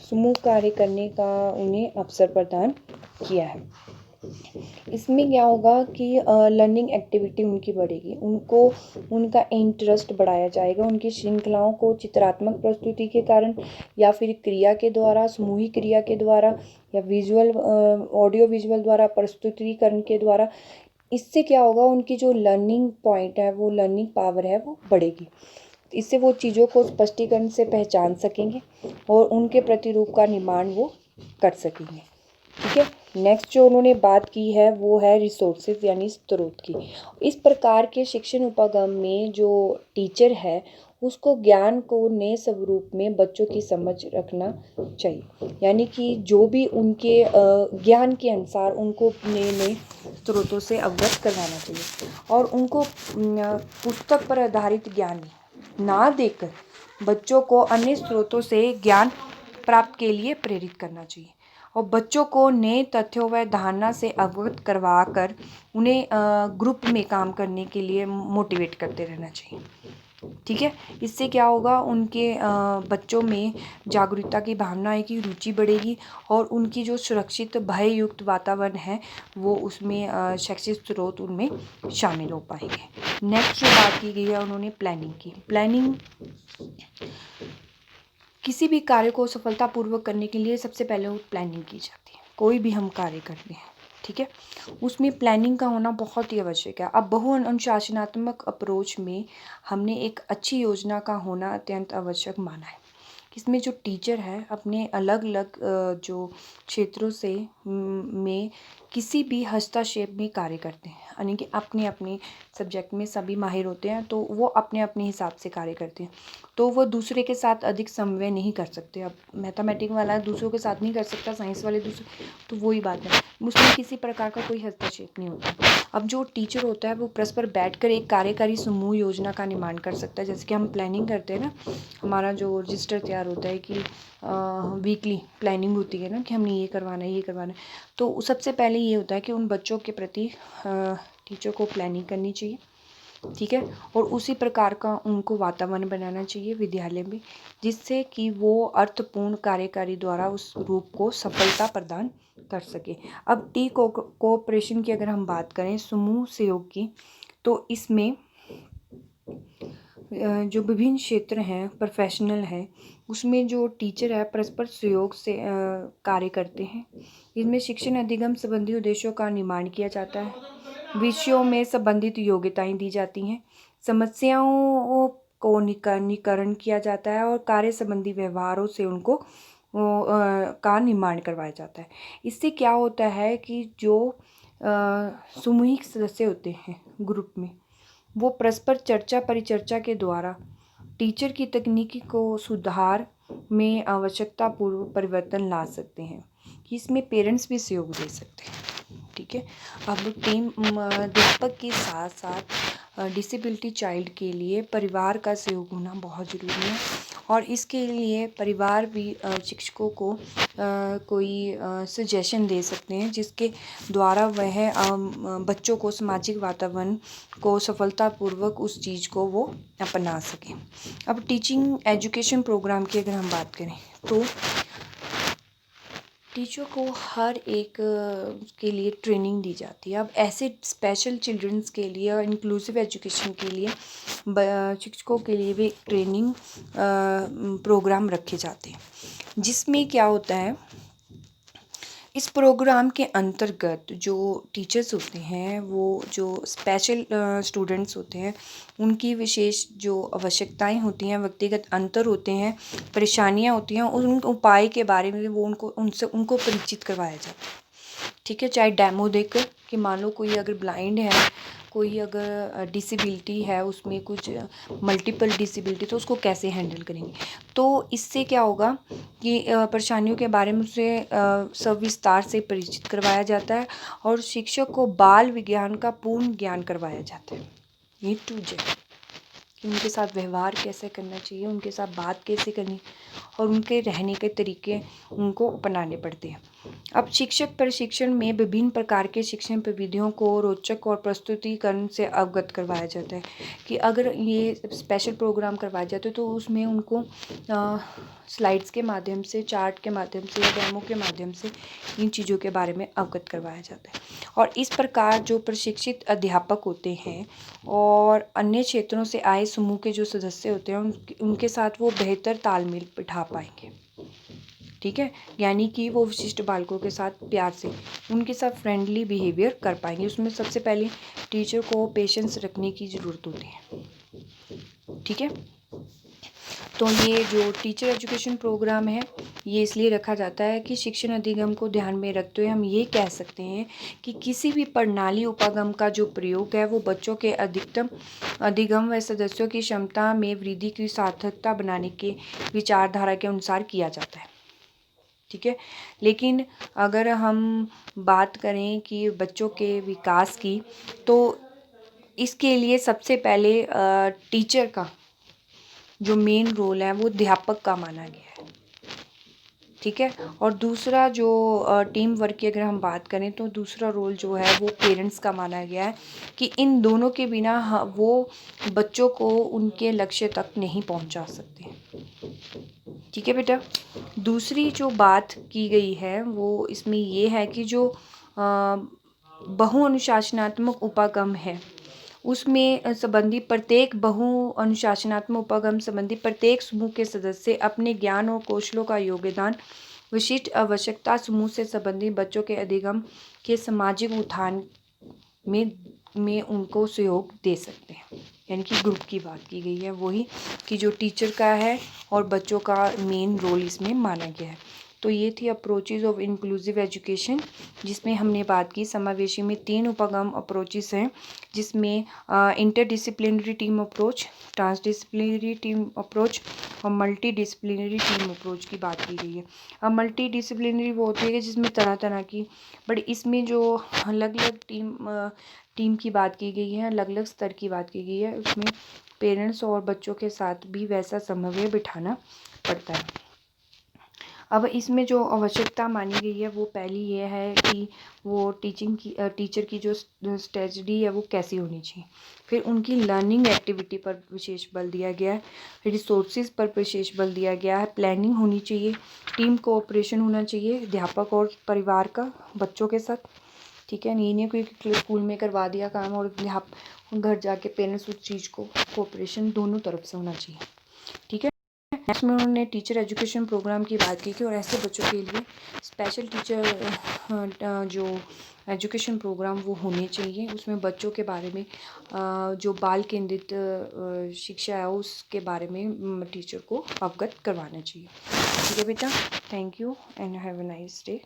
समूह कार्य करने का उन्हें अवसर प्रदान किया है। इसमें क्या होगा कि लर्निंग एक्टिविटी उनकी बढ़ेगी, उनको उनका इंटरेस्ट बढ़ाया जाएगा, उनकी श्रृंखलाओं को चित्रात्मक प्रस्तुति के कारण या फिर क्रिया के द्वारा, समूहिक क्रिया के द्वारा या विजुअल ऑडियो विजुअल द्वारा, प्रस्तुतिकरण के द्वारा, इससे क्या होगा, उनकी जो लर्निंग पॉइंट है, वो लर्निंग पावर है, वो बढ़ेगी। इससे वो चीज़ों को स्पष्टीकरण से पहचान सकेंगे और उनके प्रतिरूप का निर्माण वो कर सकेंगे। ठीक है। नेक्स्ट जो उन्होंने बात की है वो है रिसोर्सेज यानी स्रोत की। इस प्रकार के शिक्षण उपगम में जो टीचर है उसको ज्ञान को नए स्वरूप में बच्चों की समझ रखना चाहिए, यानी कि जो भी उनके ज्ञान के अनुसार उनको नए नए स्रोतों से अवगत करवाना चाहिए और उनको पुस्तक पर आधारित ज्ञान ना देकर बच्चों को अन्य स्रोतों से ज्ञान प्राप्त के लिए प्रेरित करना चाहिए और बच्चों को नए तथ्यों व धारणा से अवगत करवा कर उन्हें ग्रुप में काम करने के लिए मोटिवेट करते रहना चाहिए। ठीक है। इससे क्या होगा, उनके बच्चों में जागरूकता की भावना आएगी, रुचि बढ़ेगी और उनकी जो सुरक्षित भययुक्त वातावरण है वो उसमें शैक्षिक स्रोत उनमें शामिल हो पाएंगे। नेक्स्ट जो बात की गई है उन्होंने प्लानिंग की। प्लानिंग किसी भी कार्य को सफलतापूर्वक करने के लिए सबसे पहले वो प्लानिंग की जाती है। कोई भी हम कार्य करते हैं, ठीक है, उसमें प्लानिंग का होना बहुत ही आवश्यक है। अब बहु अनुशासनात्मक अप्रोच में हमने एक अच्छी योजना का होना अत्यंत आवश्यक माना है। इसमें जो टीचर है अपने अलग अलग जो क्षेत्रों से में किसी भी हस्तक्षेप में कार्य करते हैं, यानी कि अपने अपने सब्जेक्ट में सभी माहिर होते हैं तो वो अपने अपने हिसाब से कार्य करते हैं, तो वो दूसरे के साथ अधिक समन्वय नहीं कर सकते। अब मैथमेटिक्स वाला दूसरों के साथ नहीं कर सकता, साइंस वाले दूसरे, तो वही बात है, उसमें किसी प्रकार का कोई हस्तक्षेप नहीं होता। अब जो टीचर होता है वो परस्पर बैठकर एक कार्यकारी समूह योजना का निर्माण कर सकता है। जैसे कि हम प्लानिंग करते हैं ना, हमारा जो रजिस्टर तैयार होता है कि वीकली प्लानिंग होती है ना कि हमने ये करवाना है, ये करवाना है, तो सबसे पहले ये होता है कि उन बच्चों के प्रति टीचर को प्लानिंग करनी चाहिए। ठीक है। और उसी प्रकार का उनको वातावरण बनाना चाहिए विद्यालय में, जिससे कि वो अर्थपूर्ण कार्यकारी द्वारा उस रूप को सफलता प्रदान कर सके। अब टी कोऑपरेशन की अगर हम बात करें, समूह सहयोग की, तो इसमें जो विभिन्न क्षेत्र हैं, प्रोफेशनल है, उसमें जो टीचर है परस्पर सहयोग से कार्य करते हैं। इसमें शिक्षण अधिगम संबंधी उद्देश्यों का निर्माण किया जाता है, विषयों में संबंधित योग्यताएं दी जाती हैं, समस्याओं को निराकरण किया जाता है और कार्य संबंधी व्यवहारों से उनको का निर्माण करवाया जाता है। इससे क्या होता है कि जो सामूहिक सदस्य होते हैं ग्रुप में, वो परस्पर चर्चा परिचर्चा के द्वारा टीचर की तकनीकी को सुधार में आवश्यकता पूर्व परिवर्तन ला सकते हैं। इसमें पेरेंट्स भी सहयोग दे सकते हैं। ठीक है। अब टीम अध्यापक के साथ साथ डिसेबिलिटी चाइल्ड के लिए परिवार का सहयोग होना बहुत ज़रूरी है और इसके लिए परिवार भी शिक्षकों को कोई सजेशन दे सकते हैं जिसके द्वारा वह बच्चों को सामाजिक वातावरण को सफलतापूर्वक उस चीज़ को वो अपना सकें। अब टीचिंग एजुकेशन प्रोग्राम की अगर हम बात करें तो टीचर को हर एक के लिए ट्रेनिंग दी जाती है। अब ऐसे स्पेशल चिल्ड्रंस के लिए और इंक्लूसिव एजुकेशन के लिए शिक्षकों के लिए भी ट्रेनिंग प्रोग्राम रखे जाते हैं, जिसमें क्या होता है, इस प्रोग्राम के अंतर्गत जो टीचर्स होते हैं, वो जो स्पेशल स्टूडेंट्स होते हैं, उनकी विशेष जो आवश्यकताएं होती हैं, व्यक्तिगत अंतर होते हैं, परेशानियां होती हैं, उन उपाय के बारे में वो उनको परिचित करवाया जाता है। ठीक है। चाहे डेमो देकर कि मान लो कोई अगर ब्लाइंड है, कोई अगर डिसेबिलिटी है, उसमें कुछ मल्टीपल डिसेबिलिटी, तो उसको कैसे हैंडल करेंगे। तो इससे क्या होगा कि परेशानियों के बारे में उसे सविस्तार से परिचित करवाया जाता है और शिक्षक को बाल विज्ञान का पूर्ण ज्ञान करवाया जाता है, ये टू जेड, कि उनके साथ व्यवहार कैसे करना चाहिए, उनके साथ बात कैसे करनी और उनके रहने के तरीके उनको अपनाने पड़ते हैं। अब शिक्षक प्रशिक्षण में विभिन्न प्रकार के शिक्षण प्रविधियों को रोचक और प्रस्तुतिकरण से अवगत करवाया जाता है कि अगर ये स्पेशल प्रोग्राम करवाए जाते हैं तो उसमें उनको स्लाइड्स के माध्यम से, चार्ट के माध्यम से या डेमो के माध्यम से इन चीज़ों के बारे में अवगत करवाया जाता है। और इस प्रकार जो प्रशिक्षित अध्यापक होते हैं और अन्य क्षेत्रों से आए समूह के जो सदस्य होते हैं उनके साथ वो बेहतर तालमेल बिठा पाएंगे। ठीक है, यानी कि वो विशिष्ट बालकों के साथ प्यार से उनके साथ फ्रेंडली बिहेवियर कर पाएंगे। उसमें सबसे पहले टीचर को पेशेंस रखने की ज़रूरत होती है। ठीक है, तो ये जो टीचर एजुकेशन प्रोग्राम है ये इसलिए रखा जाता है कि शिक्षण अधिगम को ध्यान में रखते हुए हम ये कह सकते हैं कि किसी भी प्रणाली उपागम का जो प्रयोग है वो बच्चों के अधिगम व सदस्यों की क्षमता में वृद्धि की सार्थकता बनाने के विचारधारा के अनुसार किया जाता है। ठीक है, लेकिन अगर हम बात करें कि बच्चों के विकास की, तो इसके लिए सबसे पहले टीचर का जो मेन रोल है वो अध्यापक का माना गया है। ठीक है, और दूसरा जो टीम वर्क की अगर हम बात करें तो दूसरा रोल जो है वो पेरेंट्स का माना गया है कि इन दोनों के बिना वो बच्चों को उनके लक्ष्य तक नहीं पहुंचा सकते। ठीक है बेटा, दूसरी जो बात की गई है वो इसमें ये है कि जो बहु अनुशासनात्मक उपागम है उसमें संबंधी प्रत्येक बहु अनुशासनात्मक उपागम संबंधी प्रत्येक समूह के सदस्य अपने ज्ञान और कौशलों का योगदान विशिष्ट आवश्यकता समूह से संबंधित बच्चों के अधिगम के सामाजिक उत्थान में उनको सहयोग दे सकते हैं। यानी कि ग्रुप की बात की गई है वही कि जो टीचर का है और बच्चों का मेन रोल इसमें माना गया है। तो ये थी अप्रोचेज़ ऑफ इंक्लूसिव एजुकेशन, जिसमें हमने बात की समावेशी में 3 उपागम अप्रोचेस हैं, जिसमें interdisciplinary team approach, transdisciplinary team approach और मल्टी डिसिप्लिनरी टीम अप्रोच की बात की गई है। अब मल्टी डिसिप्लिनरी वो होती है जिसमें तरह तरह की, बट इसमें जो अलग अलग टीम की बात की गई है, अलग अलग स्तर की बात की गई है, उसमें पेरेंट्स और बच्चों के साथ भी वैसा समन्वय बिठाना पड़ता है। अब इसमें जो आवश्यकता मानी गई है वो पहली ये है कि वो टीचर की जो स्ट्रेटजी है वो कैसी होनी चाहिए। फिर उनकी लर्निंग एक्टिविटी पर विशेष बल दिया गया है, रिसोर्सेज पर विशेष बल दिया गया है, प्लानिंग होनी चाहिए, टीम कोऑपरेशन होना चाहिए अध्यापक और परिवार का बच्चों के साथ। ठीक है, नहीं कोई स्कूल में करवा दिया काम और घर जाके पेरेंट्स उस चीज़ को कोऑपरेशन दोनों तरफ से होना चाहिए। ठीक है, नेक्स्ट में उन्होंने टीचर एजुकेशन प्रोग्राम की बात की थी और ऐसे बच्चों के लिए स्पेशल टीचर जो एजुकेशन प्रोग्राम वो होने चाहिए। उसमें बच्चों के बारे में जो बाल केंद्रित शिक्षा है उसके बारे में टीचर को अवगत करवाना चाहिए। ठीक है बेटा, thank you and have a nice day.